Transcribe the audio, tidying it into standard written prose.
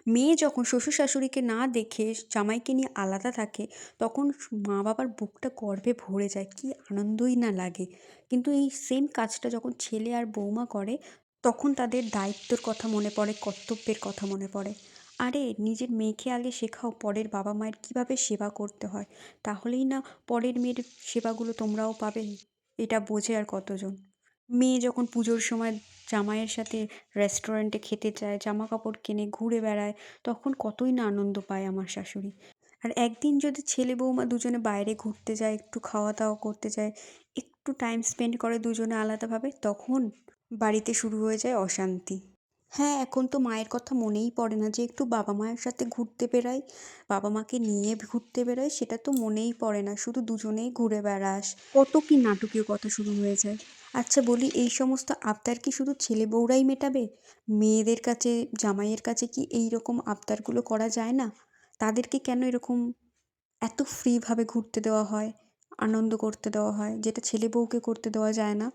মেয়ে যখন শ্বশুর শাশুড়িকে না দেখে জামাইকে নিয়ে আলাদা থাকে, তখন মা বাবার বুকটা গর্বে ভরে যায়, কি আনন্দই না লাগে। কিন্তু এই সেম কাজটা যখন ছেলে আর বৌমা করে, তখন তাদের দায়িত্বর কথা মনে পড়ে, কর্তব্যের কথা মনে পড়ে। আরে নিজের মেয়েকে আগে শেখাও পরের বাবা মায়ের কিভাবে সেবা করতে হয়, তাহলেই না পরের মেয়ের সেবাগুলো তোমরাও পাবে। এটা বোঝে আর কতজন। মেয়ে যখন পুজোর সময় জামাইয়ের সাথে রেস্টুরেন্টে খেতে চায়, জামা কাপড় কেনে, ঘুরে বেড়ায়, তখন কতই না আনন্দ পায় আমার শাশুড়ি। আর একদিন যদি ছেলে বৌমা দুজনে বাইরে ঘুরতে যায়, একটু খাওয়া দাওয়া করতে যায়, একটু টাইম স্পেন্ড করে দুজনে আলাদাভাবে, তখন বাড়িতে শুরু হয়ে যায় অশান্তি। হ্যাঁ, এখন তো মায়ের কথা মনেই পড়ে না যে একটু বাবা মায়ের সাথে ঘুরতে বেরাই, বাবা মাকে নিয়ে ঘুরতে বেরোয়, সেটা তো মনেই পড়ে না, শুধু দুজনেই ঘুরে বেড়াস। কত কি নাটকীয় কথা শুরু হয়ে যায়। আচ্ছা বলি, এই সমস্ত আবদার কি শুধু ছেলে বউরাই মেটাবে? মেয়েদের কাছে, জামাইয়ের কাছে কি এই রকম আবদারগুলো করা যায় না? তাদেরকে কেন এরকম এত ফ্রি ভাবে ঘুরতে দেওয়া হয়, আনন্দ করতে দেওয়া হয়, যেটা ছেলে বউকে করতে দেওয়া যায় না?